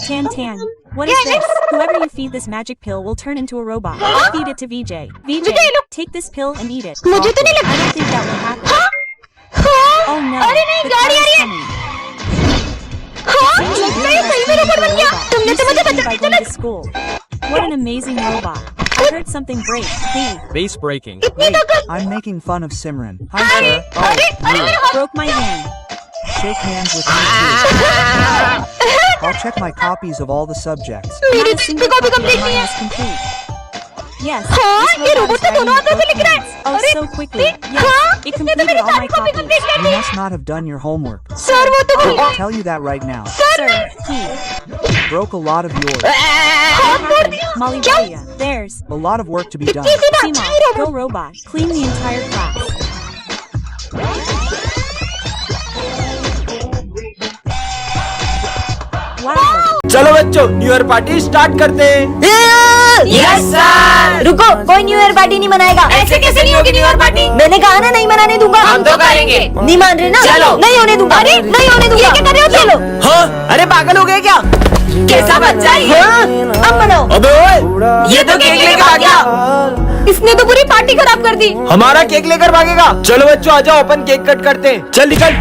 Tan Tan, what is this? Whoever you feed this magic pill will turn into a robot. Feed it to VJ. VJ, take this pill and eat it. मुझे तो नहीं I लगता। don't think that will happen. हाँ? Oh no, अरे नहीं, the गाड़ी car uh is रही है। coming. हाँ? लगता है सही में रोबोट बन गया। तुमने तो मुझे by बचा going दिया। to school. What an amazing robot. I heard something break. Base breaking. इतनी ताकत। I'm making fun of Simran. Hi, अरे sir. अरे अरे मेरा हाथ। Broke my hand. Shake hands with me too. I'll check my copies of all the subjects. मेरी Not a तो single copy copy of complete mine नहीं है। is complete. Yes, हाँ, this ये robot रोबोट is तो दोनों writing हाथों से both लिख रहा है। hands. Oh, अरे, so quickly. हाँ, Yes, it इसने तो completed मेरी all my सारी कॉपी copies. कंप्लीट कर You the. must not have done your homework. Sir वो तो I'll tell you that right now. Sir, he. Broke a lot of yours. हाथ तोड़ दिया। Molly क्या? Valia. There's. A lot of work to be done. किसी ने Tima, अच्छा ही go robot. robot. Clean the entire class. Wow. चलो बच्चों, new year party start करते हैं। Yes sir. रुको, कोई न्यू ईयर पार्टी नहीं मनाएगा। ऐसे कैसे नहीं होगी न्यू ईयर पार्टी? मैंने कहा ना नहीं मनाने दूंगा। हम तो करेंगे। नहीं मान रहे ना? चलो। नहीं होने दूंगा। अरे नहीं होने दूंगा। ये क्या कर रहे हो? चलो। हाँ, अरे पागल हो गए क्या? कैसा बच्चा है ये? अब मनाओ। अबे ओए, ये तो केक लेकर भाग गया। इसने तो पूरी पार्टी खराब कर दी। हमारा केक लेकर भागेगा। चलो बच्चों आ जाओ, अपन केक कट करते हैं। चल निकल।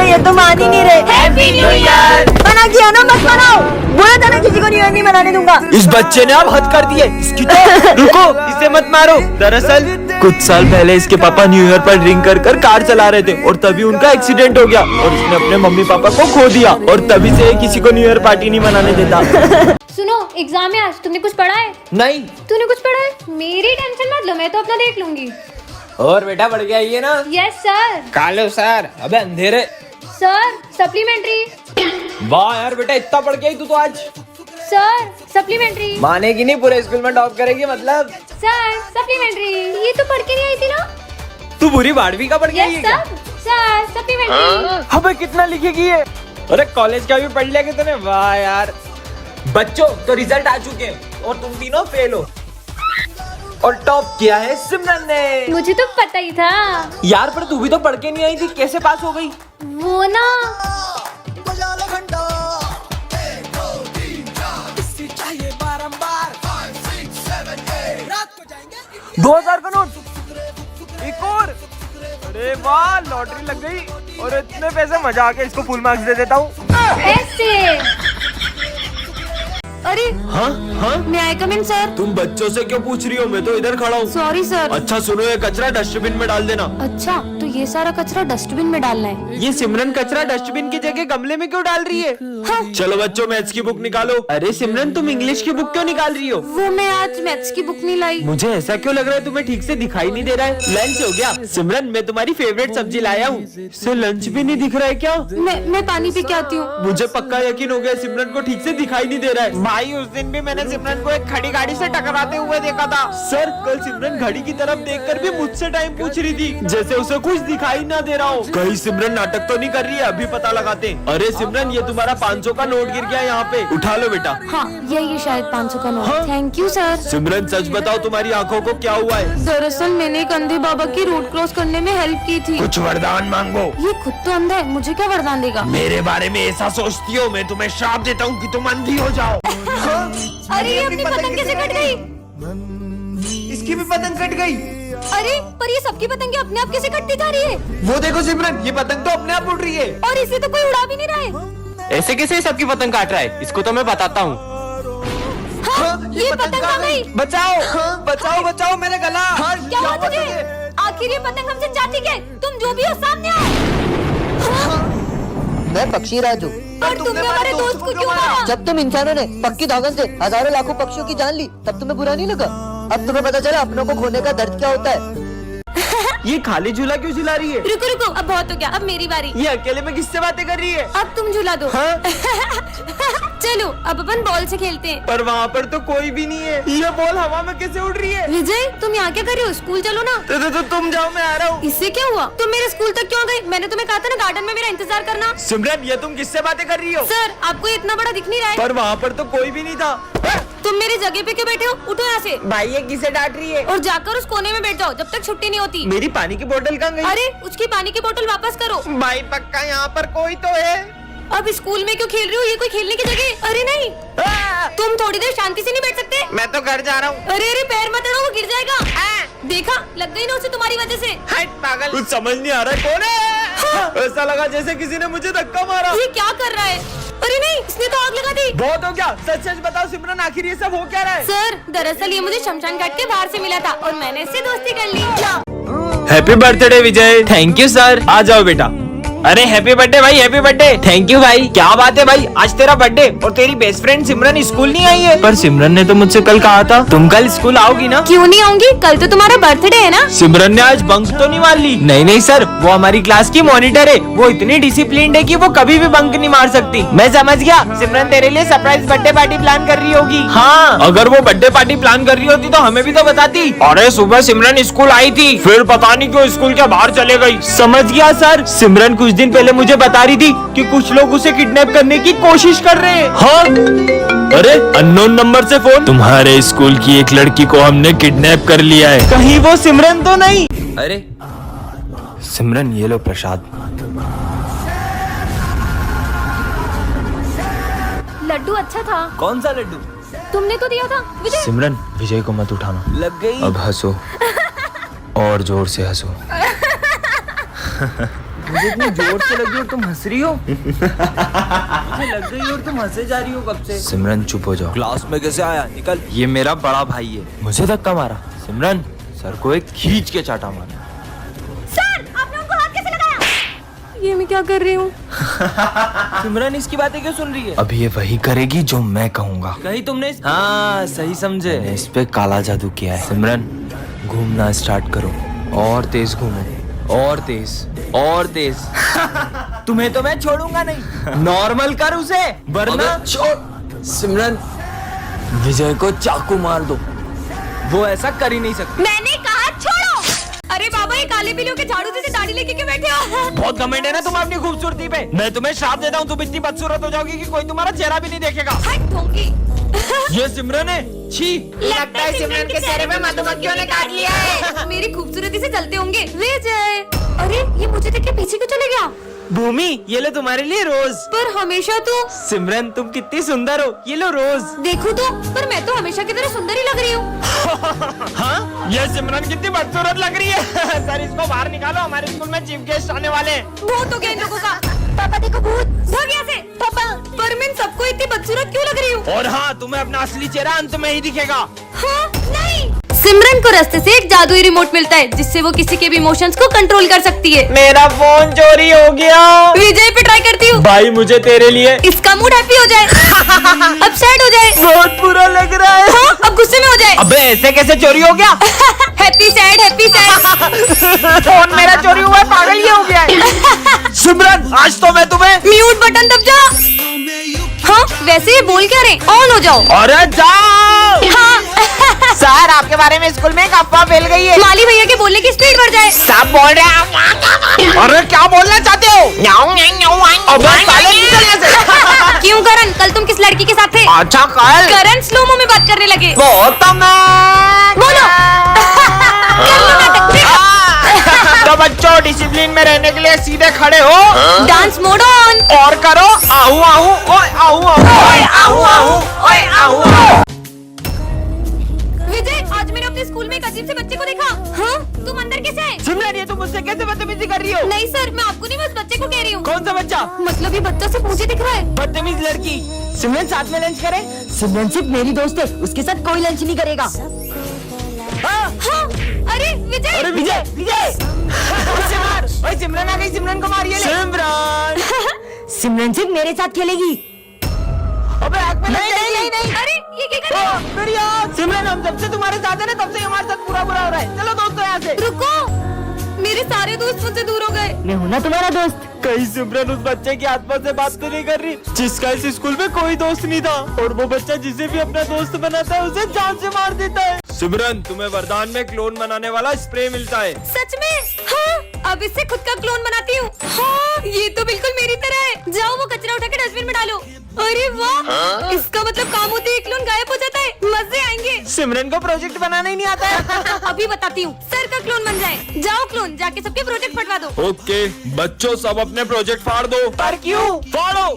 ये तो मान ही नहीं रहे। Happy new year. मना किया ना, मत मनाओ। बोला था ना किसी को न्यू ईयर नहीं मनाने दूंगा। इस बच्चे ने अब हद कर दी है। इसकी तो रुको, इसे मत मारो। दरअसल कुछ साल पहले इसके पापा न्यू ईयर पर ड्रिंक कर कार चला रहे थे और तभी उनका एक्सीडेंट हो गया और इसने अपने मम्मी पापा को खो दिया और तभी से ये किसी को न्यू ईयर पार्टी नहीं मनाने देता। सुनो, एग्जाम है आज, तुमने कुछ पढ़ा है? नहीं। तूने कुछ पढ़ा है? मेरी टेंशन मत लो, मैं तो अपना देख लूंगी। और बेटा बढ़ गया ये ना? Yes sir. कालो सर, अबे अंधेरे। Sir supplementary. वाह यार बेटा, इतना पढ़ के आई तू तो आज। Sir supplementary. मानेगी नहीं, पूरे स्कूल में टॉप करेगी मतलब। सर सप्लीमेंट्री, ये तो पढ़ के नहीं आई थी ना? तू बुरी 12वीं का पढ़ के आई यस है क्या? Sir supplementary. अबे कितना लिखेगी ये? अरे कॉलेज का भी पढ़ लिया कि तूने? वाह यार। बच्चों तो रिजल्ट आ चुके हैं और तुम तीनों फेल हो और टॉप किया है सिमरन ने। मुझे तो पता ही था। यार पर तू भी तो पढ़ के नहीं आई थी, कैसे पास हो गई? वो ना, 2000 का नोट, एक और। अरे वाह, लॉटरी लग गई और इतने पैसे मजा आ गया, इसको फुल मार्क्स दे देता हूँ। ऐसे। अरे हाँ हाँ, मैं आई कम इन सर। तुम बच्चों से क्यों पूछ रही हो? मैं तो इधर खड़ा हूँ। Sorry sir. अच्छा सुनो, ये कचरा डस्टबिन में डाल देना। अच्छा, तो ये सारा कचरा डस्टबिन में डालना है। ये सिमरन कचरा डस्टबिन की जगह गमले में क्यों डाल रही है? हाँ। चलो बच्चों, मैथ्स की बुक निकालो। अरे सिमरन, तुम इंग्लिश की बुक क्यों निकाल रही हो? वो मैं आज मैथ्स की बुक नहीं लाई। मुझे ऐसा क्यों लग रहा है तुम्हें ठीक से दिखाई नहीं दे रहा है? लंच हो गया? सिमरन, मैं तुम्हारी फेवरेट सब्जी लाया हूँ। इससे लंच भी नहीं दिख रहा है क्या? मैं पानी पी के आती हूँ। मुझे पक्का यकीन हो गया सिमरन को ठीक से दिखाई नहीं दे रहा है। भाई उस दिन भी मैंने सिमरन को एक खड़ी गाड़ी से टकराते हुए देखा था। सर, कल सिमरन घड़ी की तरफ देखकर भी मुझसे टाइम पूछ रही थी, जैसे उसे कुछ दिखाई ना दे रहा हो। कहीं सिमरन नाटक तो नहीं कर रही है? अभी पता लगाते हैं। अरे सिमरन, ये तुम्हारा 500 का नोट गिर गया यहाँ पे, उठा लो बेटा। हाँ, यही शायद 500 का नोट। हाँ? Thank you sir. सिमरन सच बताओ, तुम्हारी आंखों को क्या हुआ है? दरअसल मैंने एक अंधे बाबा की रोड क्रॉस करने में हेल्प की थी। कुछ वरदान मांगो। ये खुद तो अंधा है, मुझे क्या वरदान देगा? मेरे बारे में ऐसा सोचती हो? मैं तुम्हें श्राप देता हूँ कि तुम अंधी हो जाओ। अरे ये अपनी पतंग कैसे कट गई? इसकी भी पतंग कट गई। अरे पर ये सबकी पतंगे अपने आप कैसे कटती जा रही है? वो देखो सिमरन, ये पतंग तो अपने आप उड़ रही है। और इसे तो कोई उड़ा भी नहीं रहा है। ऐसे कैसे सबकी पतंग काट रहा है? इसको तो मैं बताता हूँ। हाँ, ये पतंग आ गई। बचाओ बचाओ बचाओ, मेरा गला। क्या हुआ तुझे? आखिर ये पतंग हमसे चाहती क्या है? तुम जो भी हो सामने आओ। मैं पक्षी राजू। पर तुमने हमारे दोस्त को क्यों मारा? जब तुम इंसानों ने पक्की धागन से हजारों लाखों पक्षियों की जान ली, तब तुम्हें बुरा नहीं लगा? अब तुम्हें पता चला अपनों को खोने का दर्द क्या होता है। ये खाली झूला क्यों झुला रही है? रुको रुको, अब बहुत हो गया, अब मेरी बारी। ये अकेले में किससे बातें कर रही है? अब तुम झूला दो। हाँ? चलो अब अपन बॉल से खेलते हैं। पर वहाँ पर तो कोई भी नहीं है। ये बॉल हवा में कैसे उड़ रही है? विजय, तुम यहाँ क्या कर रहे हो? स्कूल चलो ना। तो तुम जाओ, मैं आ रहा हूँ। इससे क्या हुआ? तुम मेरे स्कूल तक क्यों गए? मैंने तुम्हें कहा था ना गार्डन में मेरा इंतजार करना। सिमरन, ये तुम किससे बातें कर रही हो? सर, आपको ये इतना बड़ा दिख नहीं रहा है? पर वहाँ पर तो कोई भी नहीं था। तुम मेरी जगह पे क्यों बैठे हो? उठो यहाँ से। भाई ये किसे डांट रही है? और जाकर उस कोने में बैठ जाओ जब तक छुट्टी नहीं होती। मेरी पानी की बोतल कहाँ गई? अरे उसकी पानी की बोतल वापस करो। भाई पक्का यहाँ पर कोई तो है। अब स्कूल में क्यों खेल रही हो? ये कोई खेलने की जगह? अरे नहीं, तुम थोड़ी देर शांति से नहीं बैठ सकते? मैं तो घर जा रहा हूँ। अरे अरे पैर मत अड़ो, वो गिर जाएगा। देखा, लग गई ना उसे तुम्हारी वजह से। हट पागल, कुछ समझ नहीं आ रहा है कौन है। ऐसा लगा जैसे किसी ने मुझे धक्का मारा। ये क्या कर रहा है? अरे नहीं, इसने तो आग लगा दी। बहुत हो गया, सच सच बताओ सिमरन, आखिर ये सब हो क्या रहा है? सर, दरअसल ये मुझे शमशान घाट के बाहर से मिला था और मैंने इससे दोस्ती कर ली। Happy birthday Vijay. Thank you sir. आ जाओ बेटा। अरे हैप्पी बर्थडे भाई, हैप्पी बर्थडे। थैंक यू भाई। क्या बात है भाई, आज तेरा बर्थडे और तेरी बेस्ट फ्रेंड सिमरन स्कूल नहीं आई है? पर सिमरन ने तो मुझसे कल कहा था तुम कल स्कूल आओगी ना। क्यों नहीं आऊंगी? कल तो तुम्हारा बर्थडे है ना। सिमरन ने आज बंक तो नहीं मार ली? नहीं सर, वो हमारी क्लास की मॉनिटर है, वो इतनी डिसिप्लिन्ड है कि वो कभी भी बंक नहीं मार सकती। मैं समझ गया, सिमरन तेरे लिए सरप्राइज बर्थडे पार्टी प्लान कर रही होगी। हाँ, अगर वो बर्थडे पार्टी प्लान कर रही होती तो हमें भी तो बताती। अरे सुबह सिमरन स्कूल आई थी, फिर पता नहीं क्यों स्कूल के बाहर चले गई। समझ गया सर, सिमरन कुछ दिन पहले मुझे बता रही थी कि कुछ लोग उसे किडनैप करने की कोशिश कर रहे हैं। हाँ? अरे अननोन नंबर से फोन, तुम्हारे स्कूल की एक लड़की को हमने किडनैप कर लिया है। कहीं वो सिमरन तो नहीं? अरे सिमरन, ये लो प्रसाद। लड्डू अच्छा था। कौन सा लड्डू? तुमने तो दिया था विजय। सिमरन, विजय को मत उठाना। लग गई। अब हंसो और जोर से हंसो। मुझे इतनी जोर से लगी और तुम हंस रही हो। मुझे लग गई और तुम हंसे जा रही हो कब से। सिमरन चुप हो जाओ। क्लास में कैसे आया? निकल। ये मेरा बड़ा भाई है, मुझे धक्का मारा। सिमरन, सर को एक खींच के चाटा मारा। सर, आपने उनको हाथ कैसे लगाया? ये मैं क्या कर रही हूँ? सिमरन इसकी बातें क्यों सुन रही है? अभी ये वही करेगी जो मैं कहूँगा। कहीं तुमने हाँ सही समझे, इस पे काला जादू किया है। सिमरन, घूमना स्टार्ट करो और तेज घूमो, और तेज और तेज। तुम्हें तो मैं छोड़ूंगा नहीं। नॉर्मल कर उसे, वरना छोड़। सिमरन, विजय को चाकू मार दो, वो ऐसा कर ही नहीं सकती। मैंने कहा छोड़ो। अरे बाबा, ये काले बिल्लियों के झाड़ू जैसे दाढ़ी लेके क्यों बैठे हो? बहुत घमंड है ना तुम अपनी खूबसूरती पे। मैं तुम्हें श्राप देता हूँ, तुम इतनी बदसूरत हो जाओगी कि कोई तुम्हारा चेहरा भी नहीं देखेगा। हट ढोंगी। ये सिमरन है। छी, लगता है सिमरन के चेहरे पे मधुमक्खियों ने काट लिया है। मेरी खूबसूरती से चलते होंगे। विजय, अरे ये मुझे देख के पीछे क्यों चले गया? भूमि, ये लो तुम्हारे लिए रोज। पर हमेशा तो। सिमरन, तुम कितनी सुंदर हो, ये लो रोज। देखो तो, पर मैं तो हमेशा की तरह सुंदर ही लग रही हूँ। हाँ, ये सिमरन कितनी बदसूरत लग रही है। सर, इसको बाहर निकालो, हमारे स्कूल में चीफ गेस्ट आने वाले हैं। भूत हो गया इन लोगों का। पापा देखो भूत। भाग यहाँ से। पापा, पर मैं इन सबको इतनी बदसूरत क्यों लग रही हूँ? और हाँ, तुम्हें अपना असली चेहरा अंत में ही दिखेगा। हाँ, नहीं। सिमरन को रास्ते से एक जादुई रिमोट मिलता है जिससे वो किसी के भी इमोशंस को कंट्रोल कर सकती है। मेरा फोन चोरी हो गया। विजय पे ट्राई करती हूँ। भाई, मुझे तेरे लिए। इसका मूड हैप्पी हो जाए, अब सैड हो जाए। बहुत बुरा लग रहा है। हाँ, अब गुस्से में हो जाए। अबे ऐसे कैसे चोरी हो गया? Happy sad, happy sad. Phone मेरा चोरी हुआ है, पागल ये हो गया है। सिमरन, आज तो मैं तुम्हें। म्यूट बटन दब जा। हाँ, वैसे ये बोल क्या रहे? ऑन हो जाओ। अरे जाओ। हाँ। सर, आपके बारे में स्कूल में एक अफवाह फैल गई है। माली भैया के बोलने की स्पीड बढ़ जाए। सब बोल रहे हैं। अरे क्या बोलना चाहते हो? अबे साले, निकल यहाँ से। क्यों करण, कल तुम किस लड़की के साथ थे? अच्छा, कल करण स्लोमो में बात करने लगे। वो तो मैं। बोलो। कर लो नाटक। तो बच्चों, डिसिप्लिन में रहने के लिए सीधे खड़े हो। Dance mode on. और करो आहू आहू, ओए आहू आहू, ओए आहू आहू, ओए आहू आहू। विजय, आज मैंने अपने स्कूल में एक अजीब से बच्चे को देखा। हाँ, तुम अंदर कैसे आए? सिमरन, ये तुम मुझसे कैसे बदतमीजी कर रही हो? नहीं सर, मैं आपको नहीं, बस बच्चे को कह रही हूँ। कौन सा बच्चा? मतलब ये बच्चा सिर्फ मुझे दिख रहा है। बदतमीज लड़की। सिमरन, साथ में लंच करें? सिमरन सिर्फ मेरी दोस्त है, उसके साथ कोई लंच नहीं करेगा। हाँ, अरे विजय। अरे विजय, विजय। उसे मार। ओए सिमरन आ गई, सिमरन को मारिए। सिमरन। सिमरन सिर्फ मेरे साथ खेलेगी। अबे आग में नहीं नहीं नहीं नहीं। अरे ये क्या कर रहे हो? मेरी आग। सिमरन, हम जब से तुम्हारे साथ है ना, तब से हमारे साथ बुरा बुरा हो रहा है। चलो दोस्तों, यहाँ से। रुको, मेरे सारे दोस्त मुझसे दूर हो गए। मैं हूँ ना तुम्हारा दोस्त। कहीं सिमरन उस बच्चे की आत्मा से बात तो नहीं कर रही जिसका इस स्कूल में कोई दोस्त नहीं था, और वो बच्चा जिसे भी अपना दोस्त बनाता है उसे जान से मार देता है। सिमरन, तुम्हें वरदान में क्लोन बनाने वाला स्प्रे मिलता है। सच में? हाँ, अब इससे खुद का क्लोन बनाती हूँ। हाँ, ये तो बिल्कुल मेरी तरह है। जाओ वो कचरा उठा के डस्टबिन में डालो। अरे वाह, इसका मतलब काम होते ही क्लोन गायब हो जाता है, मजे आएंगे। सिमरन को प्रोजेक्ट बनाना ही नहीं आता है। अभी बताती हूँ, सर का क्लोन बन जाए। जाओ क्लोन, जाके सबके प्रोजेक्ट फटवा दो। ओके बच्चों, सब अपने प्रोजेक्ट फाड़ दो। पर क्यों? फाड़ो।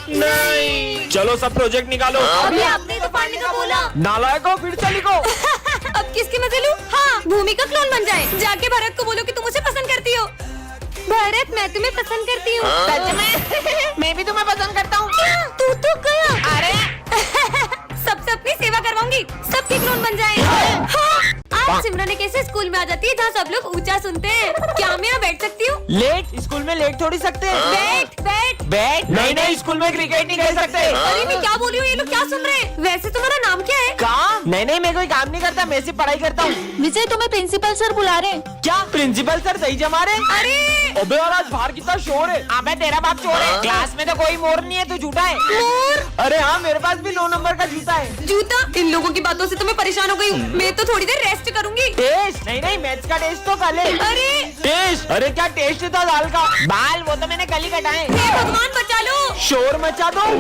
नहीं, चलो सब प्रोजेक्ट निकालो। अभी आपने तो फाड़ने का बोला। नालायकों, फिर से लिखो। अब किसके मजे लूं? हाँ, भूमि का क्लोन बन जाए। जाके भरत को बोलो कि तुम मुझे पसंद करती हो। भरत, मैं तुम्हें पसंद करती हूँ। सच में? मैं भी तुम्हें पसंद करता हूँ। तू तो गया। अरे सबसे अपनी सेवा करवाऊंगी, सबके क्लोन बन जाए। हाँ, आज सिमरन एक ऐसे स्कूल में आ जाती है जहाँ सब लोग ऊंचा सुनते हैं। क्या मैं यहाँ बैठ सकती हूँ? लेट? स्कूल में लेट थोड़ी सकते हैं। बैठ बैठ। बैठ? नहीं नहीं, स्कूल में क्रिकेट नहीं खेल सकते। अरे मैं क्या बोल रही हूँ, ये लोग क्या सुन रहे हैं? वैसे तुम्हारा नाम क्या है? काम? नहीं नहीं, मैं कोई काम नहीं करता, मैं सिर्फ पढ़ाई करता हूँ। विजय, तुम्हें प्रिंसिपल सर बुला रहे हैं। क्या प्रिंसिपल सर सही जमा रहे? अरे अबे यार, आज बाहर कितना शोर है। अबे तेरा बाप चोर है। क्लास में तो कोई मोर नहीं है, तू झूठा है। मोर? अरे हाँ, मेरे पास भी 9 नंबर का जूता है। जूता? इन लोगों की बातों से तो मैं परेशान हो गई हूँ। मैं तो थोड़ी देर रेस्ट करूंगी। टेस्ट? नहीं नहीं, मैथ्स का टेस्ट तो कल है। अरे टेस्ट? अरे क्या टेस्ट था दाल का। बाल वो तो मैंने कल ही कटाए। हे भगवान, बचा लो। शोर मचा दो।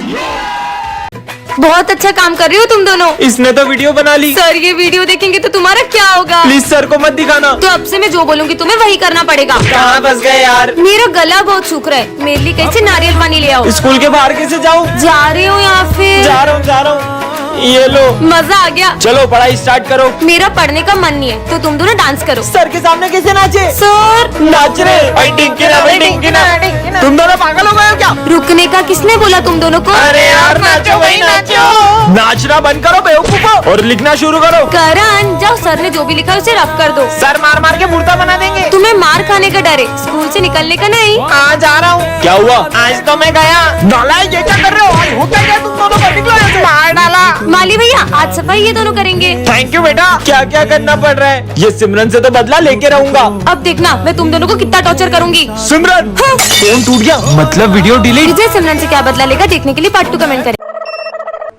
बहुत अच्छा काम कर रही हो तुम दोनों। इसने तो वीडियो बना ली। सर ये वीडियो देखेंगे तो तुम्हारा क्या होगा? प्लीज सर को मत दिखाना। तो अब से मैं जो बोलूंगी तुम्हें वही करना पड़ेगा। कहाँ फंस गए यार? मेरा गला बहुत सूख रहा है, मेरे लिए कैसे नारियल पानी ले आओ। स्कूल के बाहर कैसे जाऊँ? जा रही हूँ या फिर? जा रहा हूँ। ये लो, मजा आ गया। चलो पढ़ाई स्टार्ट करो। मेरा पढ़ने का मन नहीं है, तो तुम दोनों डांस करो। सर के सामने कैसे नाचे? सर नाच रहे। भाई टिंकिना, भाई टिंकिना। तुम दोनों पागल हो गए हो क्या? रुकने का किसने बोला तुम दोनों को? अरे यार नाचो भाई नाचो। नाचना बंद करो बेवकूफो, और लिखना शुरू करो। करण, जाओ, सर ने जो भी लिखा है उसे रफ कर दो। सर मार मार के मुर्दा बना देंगे। तुम्हें मार खाने का डर है, स्कूल से निकलने का नहीं। हाँ जा रहा हूँ। क्या हुआ? आज तो मैं गया। नालायक, ये क्या कर रहे हो? आज हो क्या तुम दोनों को? निकलो यहाँ से। मार डाला। माली भैया, आज सफाई ये दोनों करेंगे। थैंक यू बेटा। क्या क्या करना पड़ रहा है? ये सिमरन से तो बदला लेके रहूंगा। अब देखना मैं तुम दोनों को कितना टॉर्चर करूंगी। सिमरन, हाँ। फोन टूट गया, मतलब वीडियो डिलीट। विजय सिमरन से क्या बदला लेगा, देखने के लिए पार्ट 2 कमेंट करें।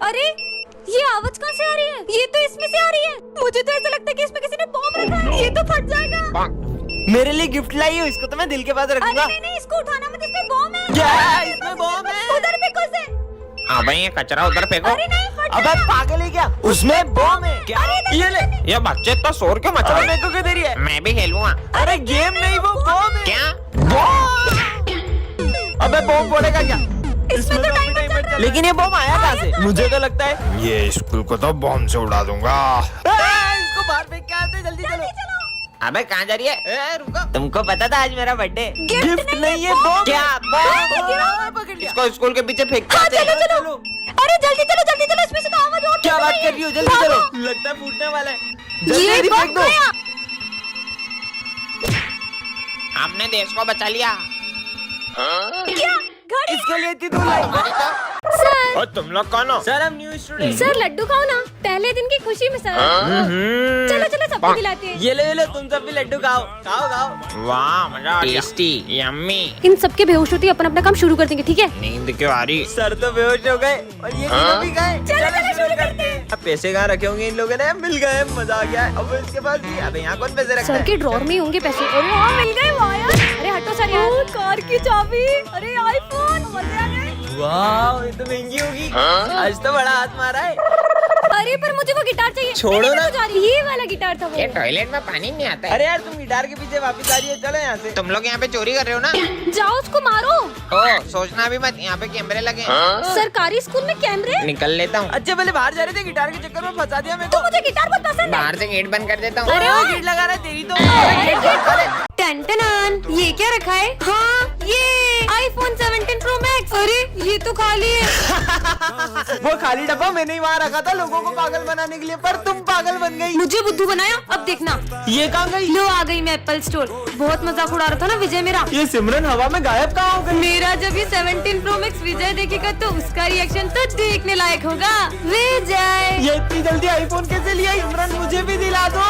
अरे ये आवाज कहाँ से आ रही है? ये तो इसमें से आ रही है। मुझे तो ऐसा लगता है कि इसमें किसी ने बॉम्ब रखा है। ये तो फट जाएगा। मेरे लिए गिफ्ट लाई हो, इसको तो मैं दिल के पास रखूंगा। नहीं, इसको उठाना मत, इसमें बॉम्ब है। क्या इसमें बॉम्ब है? उधर फेंको इसे। हाँ भाई, ये कचरा उधर फेंको। अरे नहीं, फट अबे पागल है क्या? उसमें बॉम्ब है क्या? ये ले। ये बच्चे इतना शोर क्यों मचा रहे हैं? मेरे को क्यों दे रही है? मैं भी खेलूंगा। अरे गेम नहीं, वो बॉम्ब है। क्या? अबे बॉम्ब फोड़ेगा क्या? इसमें तो टाइमर चल रहा है। लेकिन ये बॉम्ब आया कहाँ से? मुझे तो लगता है ये स्कूल को तो बॉम्ब से उड़ा दूंगा। इसको बाहर फेंक के आते, जल्दी चलो। अबे कहाँ जा रही है? रुको। तुमको पता था आज मेरा बर्थडे? गिफ्ट नहीं है, बॉम्ब। क्या बॉम्ब? पकड़ लिया। इसको स्कूल के पीछे फेंक के हाँ, आते हैं। चलो। अरे जल्दी चलो, इसमें से तो आवाज और क्या निकल बात रही कर है। रही हो? जल्दी भागो। चलो, लगता है फूटने वाला है। ये जल्दी बम फेंक दो। गया। हमने देश को बचा लिया। क्या? घड़ी? इसके लिए इतनी दूर लाई। सर, और तुम लोग कौन हो? सर हम न्यू स्टूडेंट। सर लड्डू खाओ ना, पहले दिन की खुशी में सर। चलो सबको खिलाते हैं। ये ले, तुम सब भी लड्डू खाओ। खाओ। वाह मजा आ गया। Tasty, yummy. इन सबके बेहोश होते ही अपना अपना काम शुरू कर देंगे, ठीक है? नींद क्यों आ रही? सर तो बेहोश हो गए और ये तीनों भी गए। चलो शुरू करते हैं। अब पैसे कहाँ रखे होंगे इन लोगों ने? मिल गए, मजा आ गया। अब इसके पास भी, अबे यहाँ कौन पैसे रखता सर है? के ड्रॉर में ही होंगे पैसे। अरे हाँ, मिल गए। वाह यार, अरे हटो सर यार। कार की चाबी, अरे आईफोन, मजे आ गए। वाह, ये तो महंगी होगी। आज तो बड़ा हाथ मारा है। अरे पर मुझे वो गिटार चाहिए। छोड़ो मैं ना। नहीं जा रही। ये वाला गिटार था वो। ये टॉयलेट में पानी नहीं आता है। अरे यार, तुम गिटार के पीछे वापस आ रही है, चलो यहाँ से। तुम लोग यहाँ पे चोरी कर रहे हो ना? जाओ उसको मारो। ओ, सोचना भी मत, यहाँ पे कैमरे लगे हैं। सरकारी स्कूल में कैमरे? निकल लेता हूँ। अच्छा पहले बाहर जा रहे थे, गिटार के चक्कर में फंसा दिया मेरे को। तो मुझे गिटार बहुत पसंद है। बाहर से गेट बंद कर देता हूँ। अरे वो गेट लगा रहा है तेरी तो। टन ये क्या रखा है? हाँ, ये आईफोन 17 प्रो मैक्स। अरे ये तो खाली है। वो खाली डब्बा मैंने ही वहाँ रखा था लोगों को पागल बनाने के लिए, पर तुम पागल बन गई। मुझे बुद्धू बनाया, अब देखना। ये कहाँ गई? लो आ गई मैं एप्पल स्टोर। बहुत मजाक उड़ा रहा था ना विजय मेरा। ये सिमरन हवा में गायब कहाँ हो गई? मेरा जब ये 17 प्रो मैक्स विजय देखेगा तो उसका रिएक्शन तो देखने लायक होगा। विजय ये इतनी जल्दी आईफोन कैसे लिया? सिमरन मुझे भी दिला दो।